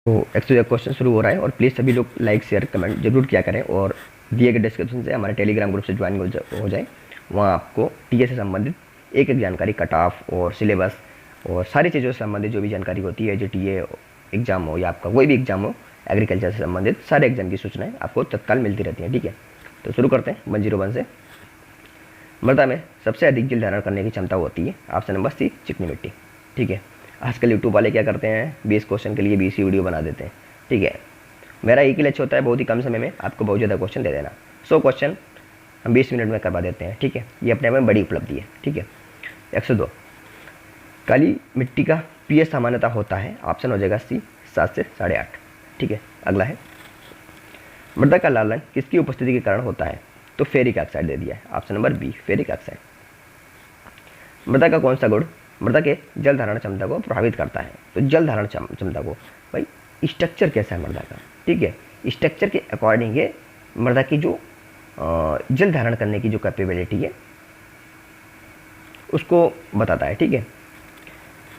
तो actually question शुरू हो रहा है और प्लीज़ सभी लोग लाइक शेयर कमेंट जरूर किया करें और दिए गए डिस्क्रिप्शन से हमारे टेलीग्राम ग्रुप से ज्वाइन हो जाए। वहाँ आपको टीए से संबंधित एक जानकारी, कट ऑफ और सिलेबस और सारी चीज़ों से संबंधित जो भी जानकारी होती है, जो टीए एग्जाम हो या आपका कोई भी एग्जाम हो, एग्रीकल्चर से संबंधित सारे एग्जाम की सूचनाएं आपको तत्काल मिलती रहती हैं। ठीक है, तो शुरू करते हैं 101 से। मृदा में सबसे अधिक जल धारण करने की क्षमता होती है ऑप्शन नंबर सी, चिकनी मिट्टी। ठीक है, आजकल यूट्यूब वाले क्या करते हैं, 20 क्वेश्चन के लिए 20 ही वीडियो बना देते हैं। ठीक है, मेरा एक ही लक्ष्य होता है बहुत ही कम समय में आपको बहुत ज़्यादा क्वेश्चन दे देना। 100 क्वेश्चन हम 20 मिनट में करवा देते हैं। ठीक है, ये अपने आप में बड़ी उपलब्धि है। ठीक है, 102 काली मिट्टी का पीएच सामान्यता होता है, ऑप्शन हो जाएगा सी, 7 से 8.5। ठीक है, अगला है मृदा का लाल रंग किसकी उपस्थिति के कारण होता है, तो फेरिक ऑक्साइड दे दिया है, option number B, ferric oxide. मृदा का कौन सा गुण मृदा के जल धारण क्षमता को प्रभावित करता है, तो जल धारण क्षमता को, भाई स्ट्रक्चर कैसा है मृदा का। ठीक है, स्ट्रक्चर के अकॉर्डिंग ये मृदा की जो जल धारण करने की जो कैपेबिलिटी है उसको बताता है। ठीक है,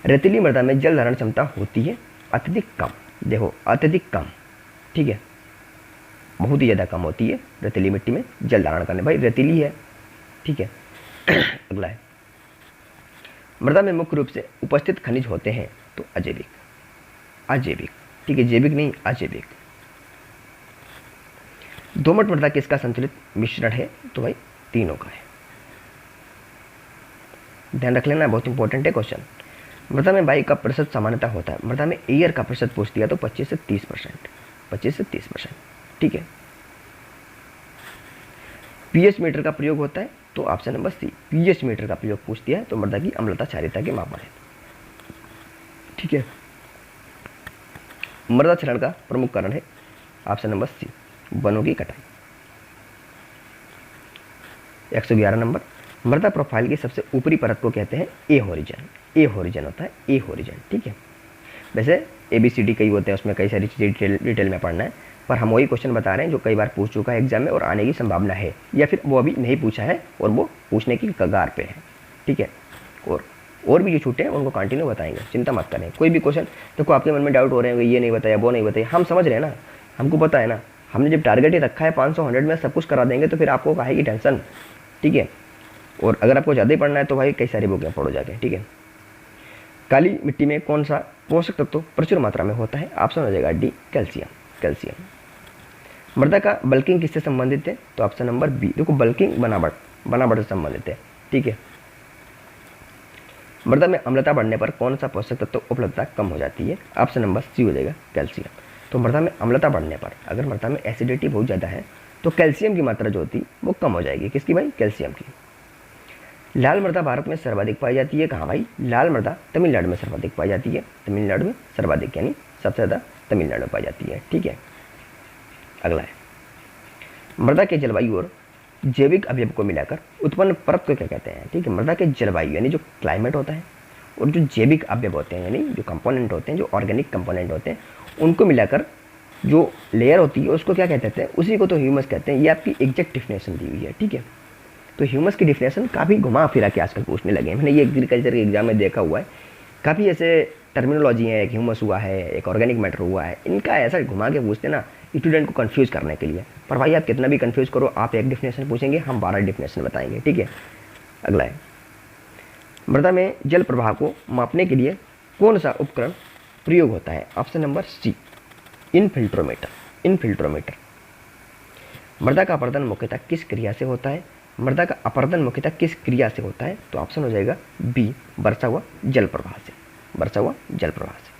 रेतीली मृदा में जल धारण क्षमता होती है अत्यधिक कम, देखो अत्यधिक कम। ठीक है, बहुत ही ज़्यादा कम होती है रेतीली मिट्टी में जल धारण करने, भाई रेतीली है। ठीक है, अगला है मृदा में मुख्य रूप से उपस्थित खनिज होते हैं, तो अजैविक, अजैविक। ठीक है, जैविक नहीं, अजैविक। दोमट मृदा किसका संतुलित मिश्रण है, तो भाई तीनों का है, ध्यान रख लेना, बहुत इंपॉर्टेंट है क्वेश्चन। मृदा में वायु का प्रतिशत सामान्यता होता है, मृदा में एयर का प्रतिशत पूछ दिया तो 25 से 30%, 25 से 30%। ठीक है, पीएच मीटर का प्रयोग होता है, तो option number C, pH meter का प्रयोग पूछ दिया है, तो मृदा की अम्लता क्षारीयता के मापन है। ठीक है, मृदा क्षरण का प्रमुख कारण है, ऑप्शन नंबर सी, वनों की कटाई। 111 नंबर मृदा प्रोफाइल की सबसे ऊपरी परत को कहते हैं ए होरिजन, ए होरिजन होता है, ए होरिजन। ठीक है, वैसे ABCD कई होते हैं, उसमें कई सारी चीज़ें डिटेल में पढ़ना है, पर हम वही क्वेश्चन बता रहे हैं जो कई बार पूछ चुका है एग्जाम में और आने की संभावना है, या फिर वो अभी नहीं पूछा है और वो पूछने की कगार पे है। ठीक है, और भी जो छूटे हैं उनको कंटिन्यू बताएंगे, चिंता मत करें। कोई भी क्वेश्चन देखो आपके मन में डाउट हो रहे हैं, ये नहीं बताया, वो नहीं बताया, हम समझ रहे हैं ना, हमको पता है ना, हमने जब टारगेट ही रखा है 500 100 में सब कुछ करा देंगे, तो फिर आपको काहे की टेंशन। ठीक है, और अगर आपको ज़्यादा ही पढ़ना है तो भाई कई सारी बुकें पढ़ो जाके। ठीक है, काली मिट्टी में कौन सा पोषक तत्व प्रचुर मात्रा में होता है, ऑप्शन हो जाएगा डी, कैल्शियम, कैल्शियम। मृदा का बल्किंग किससे संबंधित है, तो ऑप्शन नंबर बी, देखो बल्किंग बनावट से संबंधित है। ठीक है, मृदा में अम्लता बढ़ने पर कौन सा पोषक तत्व उपलब्धता कम हो जाती है, ऑप्शन नंबर सी हो जाएगा, कैल्शियम। तो मृदा में अम्लता बढ़ने पर, अगर मृदा में एसिडिटी बहुत ज़्यादा है तो कैल्शियम की मात्रा जो होती है वो कम हो जाएगी, किसकी भाई, कैल्शियम की। लाल मृदा भारत में सर्वाधिक पाई जाती है कहाँ भाई, लाल मृदा तमिलनाडु में सर्वाधिक पाई जाती है, तमिलनाडु में सर्वाधिक, यानी सबसे ज़्यादा तमिलनाडु में पाई जाती है। ठीक है, अगला है मृदा के जलवायु और जैविक अवयव को मिलाकर उत्पन्न परत को क्या कहते हैं। ठीक है, मृदा के जलवायु यानी जो क्लाइमेट होता है और जो जैविक अवयव होते हैं यानी जो कंपोनेंट होते हैं, जो ऑर्गेनिक कंपोनेंट होते हैं, उनको मिलाकर जो लेयर होती है उसको क्या कहते हैं, उसी को तो ह्यूमस कहते हैं। ये आपकी एग्जैक्ट डिफिनेशन दी हुई है। ठीक है, तो ह्यूमस की डिफिनेशन काफ़ी घुमा फिरा के आजकल पूछने लगे हैं, मैंने ये एग्रीकल्चर के एग्जाम में देखा हुआ है, काफ़ी ऐसे टर्मिनोलॉजी है, एक ह्यूमस हुआ है, एक ऑर्गेनिक मैटर हुआ है, इनका ऐसा घुमा के पूछते ना स्टूडेंट को कंफ्यूज करने के लिए। पर भाई आप कितना भी कंफ्यूज करो, आप एक डिफिनेशन पूछेंगे, हम 12 डिफिनेशन बताएंगे। ठीक है, अगला है मृदा में जल प्रवाह को मापने के लिए कौन सा उपकरण प्रयोग होता है, ऑप्शन नंबर सी, इनफिल्ट्रोमीटर, इनफिल्ट्रोमीटर। मृदा का अपरदन मुख्यतः किस क्रिया से होता है, मृदा का अपरदन मुख्यतः किस क्रिया से होता है, तो ऑप्शन हो जाएगा बी, वर्षा हुआ जल प्रवाह से, वर्षा हुआ जल प्रवाह से।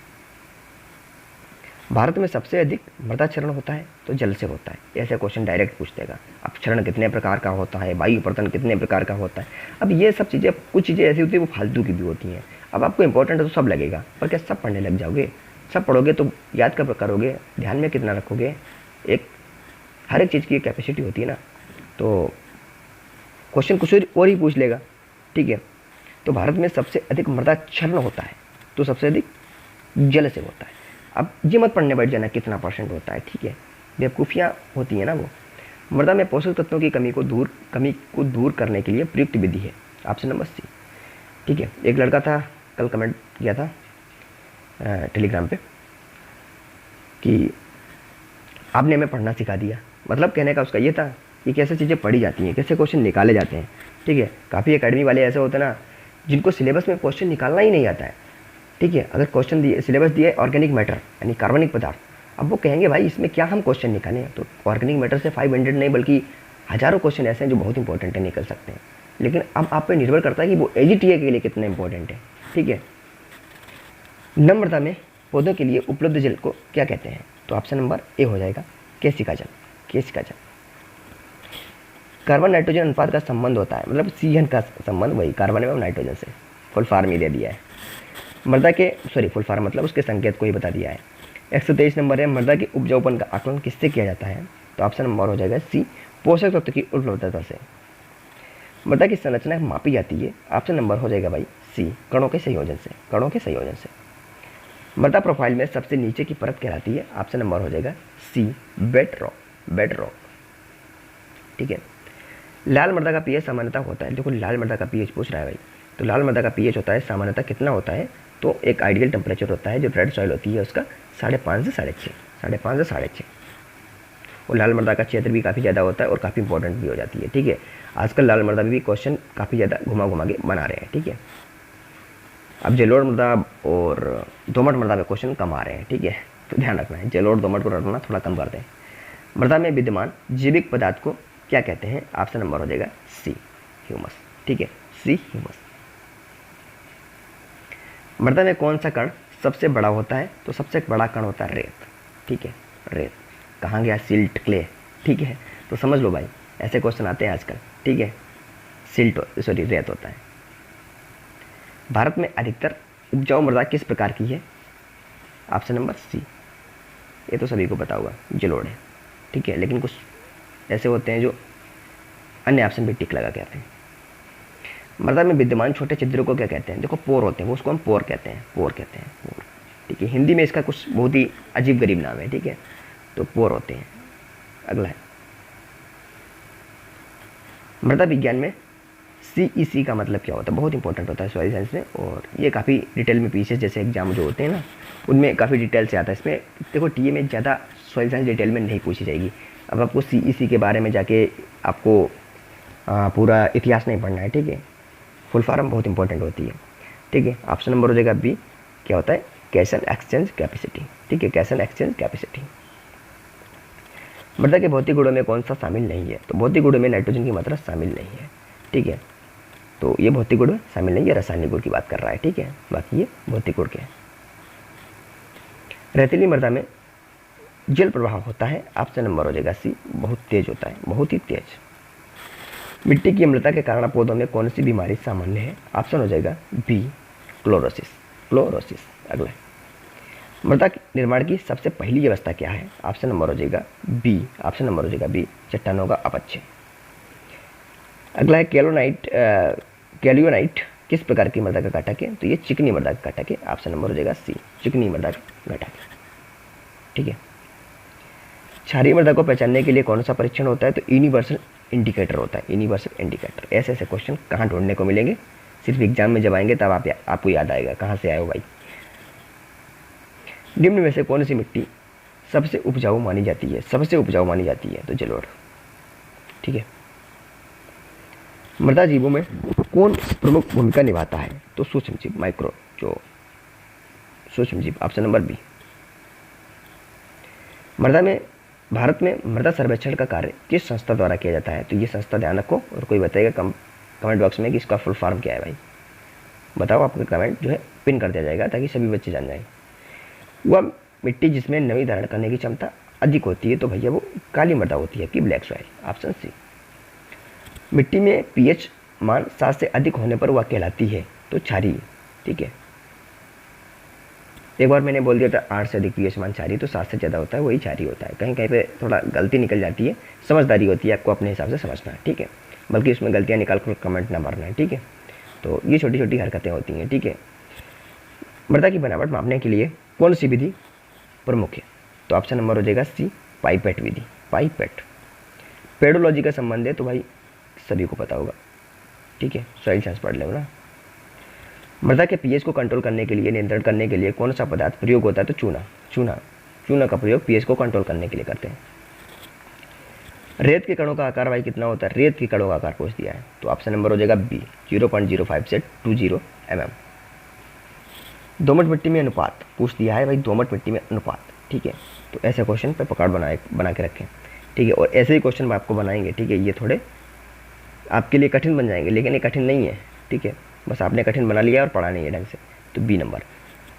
भारत में सबसे अधिक मृदा क्षरण होता है, तो जल से होता है, ऐसे क्वेश्चन डायरेक्ट पूछ देगा। अब क्षरण कितने प्रकार का होता है, वायु अपरदन कितने प्रकार का होता है, अब ये सब चीज़ें, कुछ चीज़ें ऐसी होती है वो फालतू की भी होती हैं। अब आपको इंपॉर्टेंट है तो सब लगेगा, पर क्या सब पढ़ने लग जाओगे, सब पढ़ोगे तो याद कब करोगे, ध्यान में कितना रखोगे, एक हर एक चीज़ की कैपेसिटी होती है ना, तो क्वेश्चन कुछ और ही पूछ लेगा। ठीक है, तो भारत में सबसे अधिक मृदा क्षरण होता है, तो सबसे अधिक जल से होता है। अब ये मत पढ़ने बैठ जाना कितना परसेंट होता है, ठीक है, बेवकूफ़ियाँ होती हैं ना वो। मृदा में पोषक तत्वों की कमी को दूर करने के लिए प्रयुक्त विधि है, ऑप्शन नंबर सी। ठीक है, एक लड़का था कल कमेंट किया था टेलीग्राम पे, कि आपने हमें पढ़ना सिखा दिया। मतलब कहने का उसका ये था कि कैसे चीज़ें पढ़ी जाती हैं, कैसे क्वेश्चन निकाले जाते हैं। ठीक है, काफ़ी एकेडमी वाले ऐसे होते हैं ना जिनको सिलेबस में क्वेश्चन निकालना ही नहीं आता है। ठीक है, अगर क्वेश्चन दिए, सिलेबस दिए ऑर्गेनिक मैटर यानी कार्बनिक पदार्थ, अब वो कहेंगे भाई इसमें क्या हम क्वेश्चन निकालें। तो ऑर्गेनिक मैटर से 500 नहीं बल्कि हज़ारों क्वेश्चन ऐसे हैं जो बहुत इंपॉर्टेंट है, निकल सकते हैं। लेकिन अब आप पे निर्भर करता है कि वो एजीटीए के लिए कितना इंपॉर्टेंट है। ठीक है, नम्रता में पौधों के लिए उपलब्ध जल को क्या कहते हैं? तो ऑप्शन नंबर ए हो जाएगा केशिका जल। केशिका जल। कार्बन नाइट्रोजन अनुपात का संबंध होता है, मतलब सीएन का संबंध वही कार्बन एवं नाइट्रोजन से। फुल फार्म ही दे दिया है मृदा के, फुल फार्म मतलब उसके संकेत को ही बता दिया है। 123 नंबर है, मृदा के उपजाऊपन का आकलन किससे किया जाता है? तो ऑप्शन नंबर हो जाएगा सी, पोषक तत्व की उपलब्धता से। मृदा की संरचना मापी जाती है, ऑप्शन नंबर हो जाएगा भाई सी, कणों के संयोजन से। कणों के संयोजन से। मृदा प्रोफाइल में सबसे नीचे की परत कहलाती है, ऑप्शन नंबर हो जाएगा सी, बेड रॉक। Bed rock. ठीक है, लाल मृदा का पीएच सामान्यतः होता है, देखो लाल मृदा का पीएच पूछ रहा है भाई, तो लाल मृदा का पीएच होता है सामान्यतः कितना होता है? तो एक आइडियल टेम्परेचर होता है जो रेड सॉइल होती है उसका 5.5 से 6.5, 5.5 से 6.5। और लाल मृदा का क्षेत्र भी काफ़ी ज़्यादा होता है और काफ़ी इंपॉर्टेंट भी हो जाती है। ठीक है, आजकल लाल मृदा में भी क्वेश्चन काफ़ी ज़्यादा घुमा घुमा के बना रहे हैं। ठीक है, अब जलोढ़ मृदा और दोमट मृदा में क्वेश्चन कम आ रहे हैं। ठीक है, तो ध्यान रखना है, जलोढ़ दोमट को रखना थोड़ा कम कर दें। मृदा में विद्यमान जैविक पदार्थ को क्या कहते हैं? ऑप्शन नंबर हो जाएगा सी, ह्यूमस। ठीक है, सी, ह्यूमस। मृदा में कौन सा कण सबसे बड़ा होता है? तो सबसे बड़ा कण होता है रेत। ठीक है, रेत। कहाँ गया सिल्ट, क्ले? ठीक है, तो समझ लो भाई, ऐसे क्वेश्चन आते हैं आजकल। ठीक है, रेत होता है। भारत में अधिकतर उपजाऊ मृदा किस प्रकार की है? ऑप्शन नंबर सी, ये तो सभी को पता होगा, जलोढ़ है। ठीक है, लेकिन कुछ ऐसे होते हैं जो अन्य ऑप्शन भी टिक लगा कहते हैं। मृदा में विद्यमान छोटे छिद्रों को क्या कहते हैं? देखो पोर होते हैं, वो उसको हम पोर कहते हैं, पोर कहते हैं, पोर। ठीक है, हिंदी में इसका कुछ बहुत ही अजीब गरीब नाम है। ठीक है, तो पोर होते हैं। अगला है, मृदा विज्ञान में CEC का मतलब क्या होता है? बहुत इंपॉर्टेंट होता है सॉइल साइंस में, और ये काफ़ी डिटेल में पीछे जैसे एग्जाम जो होते हैं ना उनमें काफ़ी डिटेल से आता है। इसमें देखो टीए में ज़्यादा सॉइल साइंस डिटेल में नहीं पूछी जाएगी। अब आपको CEC के बारे में जाके आपको पूरा इतिहास नहीं पढ़ना है। ठीक है, फुल फॉर्म बहुत इंपॉर्टेंट होती है। ठीक है, ऑप्शन नंबर हो जाएगा बी, क्या होता है? कैशन एक्सचेंज कैपेसिटी। ठीक है, कैशन एक्सचेंज कैपेसिटी। मृदा के भौतिक गुणों में कौन सा शामिल नहीं है? तो भौतिक गुणों में नाइट्रोजन की मात्रा शामिल नहीं है। ठीक है, तो ये भौतिक गुण शामिल नहीं है, रासायनिक गुण की बात कर रहा है। ठीक है, बाकी ये भौतिक गुण के हैं। रेतीली मृदा में जल प्रवाह होता है, ऑप्शन नंबर हो जाएगा सी, बहुत तेज होता है, बहुत ही तेज। मिट्टी की अम्लता के कारण पौधों में कौन सी बीमारी सामान्य है? ऑप्शन हो जाएगा बी, क्लोरोसिस। क्लोरोसिस। अगला, मृदा निर्माण की सबसे पहली व्यवस्था क्या है? ऑप्शन नंबर हो जाएगा बी, ऑप्शन नंबर हो जाएगा बी, चट्टानों का अपक्षय। अगला है कैलियोनाइट किस प्रकार की मृदा का घटक है? तो ये चिकनी मृदा का घटक है, ऑप्शन नंबर हो जाएगा सी, चिकनी मृदा का घटक। ठीक है, क्षारीय मृदा को पहचानने के लिए कौन सा परीक्षण होता है? तो यूनिवर्सल इंडिकेटर होता है, यूनिवर्सल इंडिकेटर। ऐसे ऐसे क्वेश्चन कहाँ ढूंढने को मिलेंगे? सिर्फ एग्जाम में जब आएंगे तब आपको याद आएगा कहाँ से आए हो भाई। निम्न में से कौन सी मिट्टी सबसे उपजाऊ मानी जाती है? सबसे उपजाऊ मानी जाती है तो जलोढ़। ठीक है, मृदा जीवों में कौन प्रमुख भूमिका निभाता है? तो सूक्ष्म जीव, माइक्रो जो सूक्ष्म जीव, ऑप्शन नंबर बी। भारत में मृदा सर्वेक्षण का कार्य किस संस्था द्वारा किया जाता है? तो ये संस्था ध्यान रखो, और कोई बताएगा कमेंट बॉक्स में कि इसका फुल फॉर्म क्या है भाई, बताओ। आपका कमेंट जो है पिन कर दिया जाएगा ताकि सभी बच्चे जान जाएं। वह मिट्टी जिसमें नमी धारण करने की क्षमता अधिक होती है तो भैया वो काली मृदा होती है कि ब्लैक सॉइल, ऑप्शन सी। मिट्टी में पीएच मान 7 से अधिक होने पर वह कहलाती है तो क्षारीय। ठीक है, एक बार मैंने बोल दिया था 8 से अधिक पीएच मान क्षारीय, तो 7 से ज़्यादा होता है वही क्षारीय होता है। कहीं कहीं पे थोड़ा गलती निकल जाती है, समझदारी होती है, आपको अपने हिसाब से समझना है। ठीक है, बल्कि उसमें गलतियाँ निकाल कर कमेंट ना मारना है। ठीक है, तो ये छोटी छोटी हरकतें होती हैं। ठीक है, मृदा की बनावट मापने के लिए कौन सी विधि प्रमुख है? तो ऑप्शन नंबर हो जाएगा सी, पाइपेट विधि। पाइपेट। पेडोलॉजी का संबंध है तो भाई सभी को पता होगा। ठीक है, सॉइल साइंस पढ़ लो ना। मृदा के पीएच को कंट्रोल करने के लिए, नियंत्रण करने के लिए कौन सा पदार्थ प्रयोग होता है? तो चूना। चूना चूना का प्रयोग पीएच को कंट्रोल करने के लिए करते हैं। रेत के कणों का आकार भाई कितना होता है, रेत के कणों का आकार पूछ दिया है तो ऑप्शन नंबर हो जाएगा बी 0.05 से 20 mm। दोमट मिट्टी में अनुपात पूछ दिया है भाई, दोमट मिट्टी में अनुपात, ठीक है। तो ऐसे क्वेश्चन पे पकड़ बना के रखें, ठीक है। और ऐसे ही क्वेश्चन आपको बनाएंगे, ठीक है। ये थोड़े आपके लिए कठिन बन जाएंगे लेकिन ये कठिन नहीं है, ठीक है। बस आपने कठिन बना लिया और पढ़ा नहीं है ढंग से, तो बी नंबर।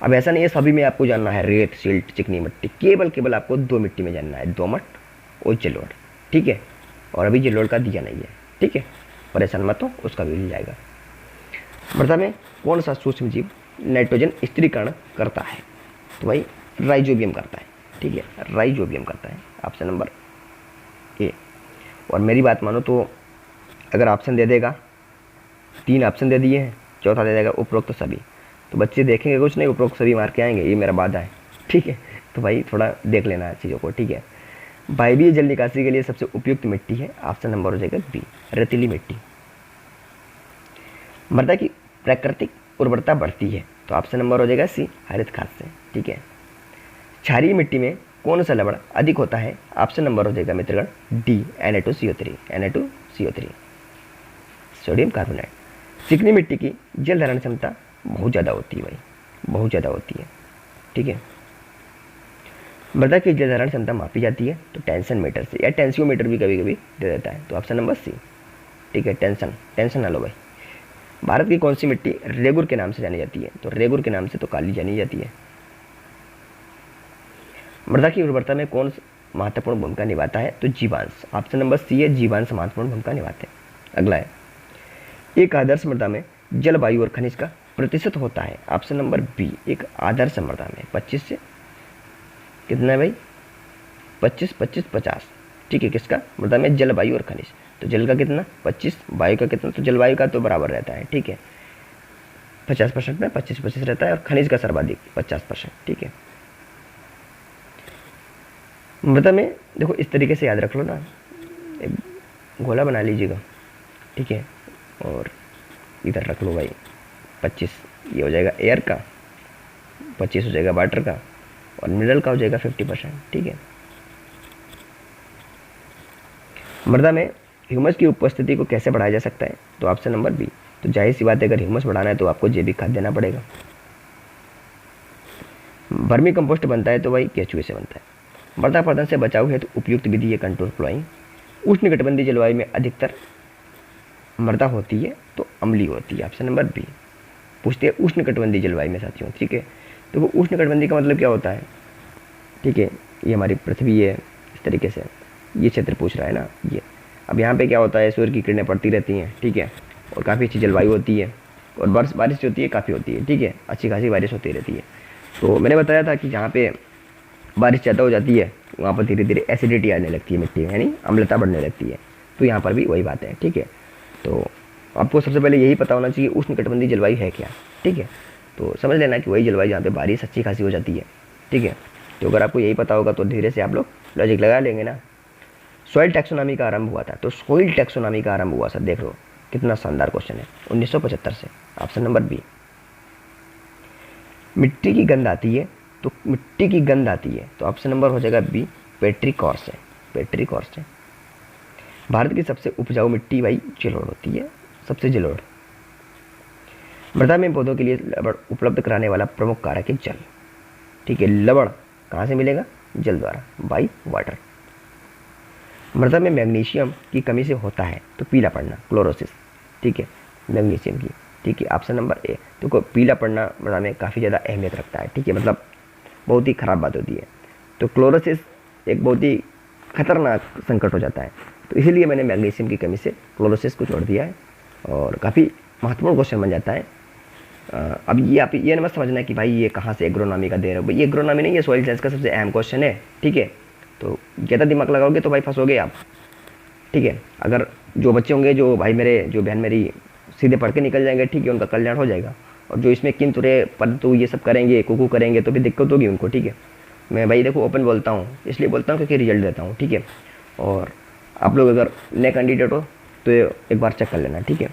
अब ऐसा नहीं है सभी में आपको जानना है, रेत, सिल्ट, चिकनी मिट्टी, केवल आपको 2 मिट्टी में जानना है, दोमट और जलोढ़, ठीक है। और अभी जलोढ़ का दिया नहीं है, ठीक है, परेशान मत हो, उसका भी मिल जाएगा। मृदा में कौन सा सूक्ष्म जीव नाइट्रोजन स्थिरीकरण करता है, तो भाई राइजोबियम करता है, ठीक है, राइजोबियम करता है, ऑप्शन नंबर ए। और मेरी बात मानो तो अगर ऑप्शन दे देगा, 3 ऑप्शन दे दिए हैं, चौथा दे देगा उपरोक्त सभी, तो बच्चे देखेंगे कुछ नहीं, उपरोक्त सभी मार के आएंगे, ये मेरा वादा है, ठीक है। तो भाई थोड़ा देख लेना चीज़ों को, ठीक है। वायवीय जल निकासी के लिए सबसे उपयुक्त मिट्टी है, ऑप्शन नंबर हो जाएगा बी रेतीली मिट्टी। मृदा की प्राकृतिक उर्वरता बढ़ती है, तो ऑप्शन नंबर हो जाएगा सी हरित खाद से, ठीक है। क्षारीय मिट्टी में कौन सा लवण अधिक होता है, ऑप्शन नंबर हो जाएगा मित्रगण डी Na2CO3 सोडियम कार्बोनेट। चिकनी मिट्टी की जल धारण क्षमता बहुत ज़्यादा होती है भाई, बहुत ज़्यादा होती है, ठीक है। मृदा की जल धारण क्षमता मापी जाती है तो टेंशन मीटर से, या टेंसियोमीटर भी कभी कभी दे देता है, तो ऑप्शन नंबर सी, ठीक है। टेंशन ना लो भाई। भारत की कौन सी मिट्टी रेगुर के नाम से जानी जाती है, तो रेगुर के नाम से तो काली जानी जाती है। मृदा की उर्वरता में कौन महत्वपूर्ण भूमिका निभाता है, तो जीवांश, ऑप्शन नंबर सी है, जीवांश महत्वपूर्ण भूमिका निभाते हैं। अगला है, एक आदर्श मृदा में जल, वायु और खनिज का प्रतिशत होता है, ऑप्शन नंबर बी। एक आदर्श मृदा में 25 से कितना है भाई, 25-25-50, ठीक है। किसका, मृदा में जल, वायु और खनिज, तो जल का कितना 25, वायु का कितना, तो जलवायु का तो बराबर रहता है, ठीक है। 50% में 25-25 रहता है, और खनिज का सर्वाधिक 50%, ठीक है। मृदा में देखो इस तरीके से याद रख लो ना, एक गोला बना लीजिएगा, ठीक है। और इधर रख लो भाई 25, ये हो जाएगा एयर का, 25 हो जाएगा वाटर का, और मिनरल का हो जाएगा 50%, ठीक है। मृदा में ह्यूमस की उपस्थिति को कैसे बढ़ाया जा सकता है, तो ऑप्शन नंबर बी। तो जाहिर सी बात है, अगर ह्यूमस बढ़ाना है तो आपको जैविक खाद देना पड़ेगा। वर्मी कंपोस्ट बनता है तो भाई केचुए से बनता है। मृदा अपरदन से बचाव है तो उपयुक्त विधि है कंट्रोल फ्लोइंग। उष्णकटिबंधीय जलवायु में अधिकतर मृदा होती है तो अम्लीय होती है, ऑप्शन नंबर बी। पूछते हैं उष्णकटिबंधीय जलवायु में साथियों, ठीक है। तो वो उष्णकटिबंधीय का मतलब क्या होता है, ठीक है। ये हमारी पृथ्वी है, इस तरीके से ये क्षेत्र पूछ रहा है ना ये। अब यहाँ पे क्या होता है, सूर्य की किरणें पड़ती रहती हैं, ठीक है, और काफ़ी अच्छी जलवायु होती है, और बारिश होती है काफ़ी होती है, ठीक है, अच्छी खासी बारिश होती रहती है। तो मैंने बताया था कि जहाँ पे बारिश ज़्यादा हो जाती है वहाँ पर धीरे धीरे एसिडिटी आने लगती है मिट्टी में, यानी अम्लता बढ़ने लगती है। तो यहाँ पर भी वही बात है, ठीक है। तो आपको सबसे पहले यही पता होना चाहिए उष्णकटिबंधीय जलवायु है क्या, ठीक है। तो समझ लेना कि वही जलवायु जहाँ पे बारिश अच्छी खासी हो जाती है, ठीक है। तो अगर आपको यही पता होगा तो धीरे से आप लोग लॉजिक लगा लेंगे ना। सॉइल टैक्सोनॉमी का आरंभ हुआ था, तो सॉइल टैक्सोनॉमी का आरंभ हुआ सर, देख लो कितना शानदार क्वेश्चन है, 1975 से, ऑप्शन नंबर बी। मिट्टी की गंध आती है, तो मिट्टी की गंध आती है तो ऑप्शन नंबर हो जाएगा बी पेट्रिकॉर्स है, पेट्रिकॉर्स है। भारत की सबसे उपजाऊ मिट्टी भाई जलोढ़ होती है, सबसे जलोढ़। मृदा में पौधों के लिए लवण उपलब्ध कराने वाला प्रमुख कारक है जल, ठीक है। लवण कहाँ से मिलेगा, जल द्वारा, बाई वाटर। मृदा में मैग्नीशियम की कमी से होता है तो पीला पड़ना, क्लोरोसिस, ठीक है, मैग्नीशियम की, ठीक है, ऑप्शन नंबर ए। तो पीला पड़ना मृदा में काफ़ी ज़्यादा अहमियत रखता है, ठीक है, मतलब बहुत ही ख़राब बात होती है। तो क्लोरोसिस एक बहुत ही खतरनाक संकट हो जाता है, तो इसीलिए मैंने मैग्नीशियम की कमी से क्लोरोसिस को छोड़ दिया है, और काफ़ी महत्वपूर्ण क्वेश्चन बन जाता है। अब ये आप ये मत समझना कि भाई ये कहाँ से एग्रोनॉमी का दे रहे हो, भाई ये एग्रोनॉमी नहीं है, सॉइल साइंस का सबसे अहम क्वेश्चन है, ठीक है। तो ज़्यादा दिमाग लगाओगे तो भाई फंसोगे आप, ठीक है। अगर जो बच्चे होंगे, जो भाई मेरे, जो बहन मेरी सीधे पढ़ के निकल जाएंगे, ठीक है, उनका कल्याण हो जाएगा। और जो इसमें किन तुरे परंतु ये सब करेंगे, कुकू करेंगे, तो भी दिक्कत होगी उनको, ठीक है। मैं भाई देखो ओपन बोलता हूँ, इसलिए बोलता हूँ क्योंकि रिजल्ट देता हूँ, ठीक है। और आप लोग अगर नए कैंडिडेट हो तो एक बार चेक कर लेना, ठीक है।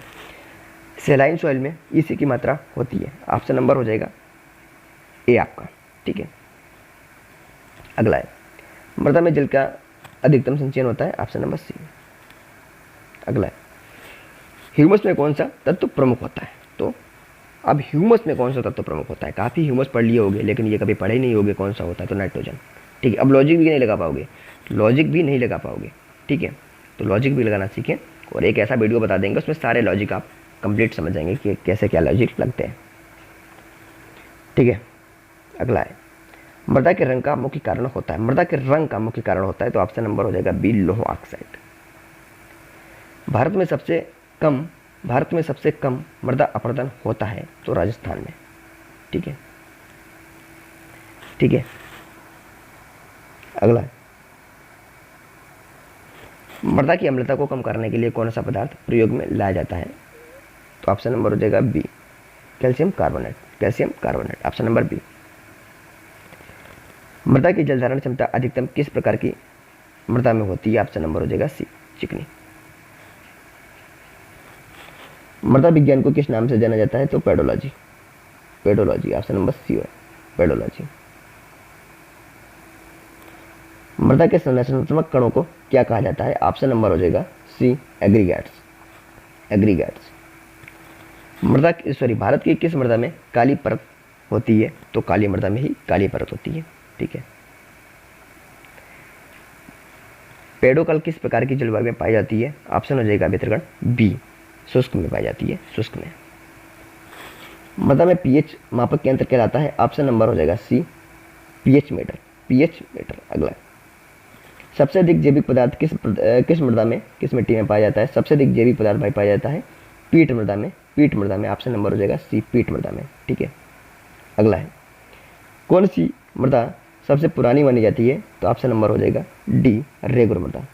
सेलाइन सॉइल में इसी की मात्रा होती है, ऑप्शन नंबर हो जाएगा ए आपका, ठीक है। अगला है मृदा में जल का अधिकतम संचयन होता है, ऑप्शन नंबर सी। अगला है ह्यूमस में कौन सा तत्व प्रमुख होता है। तो अब ह्यूमस में कौन सा तत्व प्रमुख होता है, काफ़ी ह्यूमस पढ़ लिए होगे लेकिन ये कभी पढ़े ही नहीं होगे कौन सा होता है, तो नाइट्रोजन। ठीक है, अब लॉजिक भी नहीं लगा पाओगे, लॉजिक भी नहीं लगा पाओगे। ठीक है, तो लॉजिक भी लगाना सीखें और एक ऐसा वीडियो बता देंगे उसमें सारे लॉजिक आप कंप्लीट समझ जाएंगे कि कैसे क्या लॉजिक लगते हैं। ठीक है, अगला है मृदा के रंग का मुख्य कारण होता है। मृदा के रंग का मुख्य कारण होता है, तो ऑप्शन नंबर हो जाएगा बी, लौह ऑक्साइड। भारत में सबसे कम मृदा अपरदन होता है, तो राजस्थान में। ठीक है, ठीक है, अगला है मृदा की अम्लता को कम करने के लिए कौन सा पदार्थ प्रयोग में लाया जाता है, तो ऑप्शन नंबर हो जाएगा B, calcium carbonate. Calcium carbonate, option number B. मृदा की जल धारण क्षमता अधिकतम किस प्रकार की मृदा में होती है, ऑप्शन नंबर हो जाएगा सी, चिकनी। मृदा विज्ञान को किस नाम से जाना जाता है, तो pedology. Pedology, option number C है, पेडोलॉजी। मृदा के संरचनात्मक कणों को क्या कहा जाता है, ऑप्शन नंबर हो जाएगा सी, एग्रीगेट्स। एग्रीगेट्स। भारत की किस मृदा में काली परत होती है, तो काली मृदा में ही काली परत होती है। ठीक है, पेड़ोकल किस प्रकार की जलवायु में पाई जाती है, ऑप्शन हो जाएगा मित्रगण बी, शुष्क में पाई जाती है, शुष्क में। मृदा में पीएच मापक के यंत्र कहलाता है, ऑप्शन नंबर हो जाएगा सी, पीएच मीटर। PH meter. अगला सबसे अधिक जैविक पदार्थ किस मृदा में, किस मिट्टी में पाया जाता है, सबसे अधिक जैविक पदार्थ भाई पाया जाता है पीट मृदा में। पीट मृदा में, ऑप्शन नंबर हो जाएगा सी, पीट मृदा में। ठीक है, अगला है कौन सी मृदा सबसे पुरानी मानी जाती है, तो ऑप्शन नंबर हो जाएगा डी, रेगुर मृदा।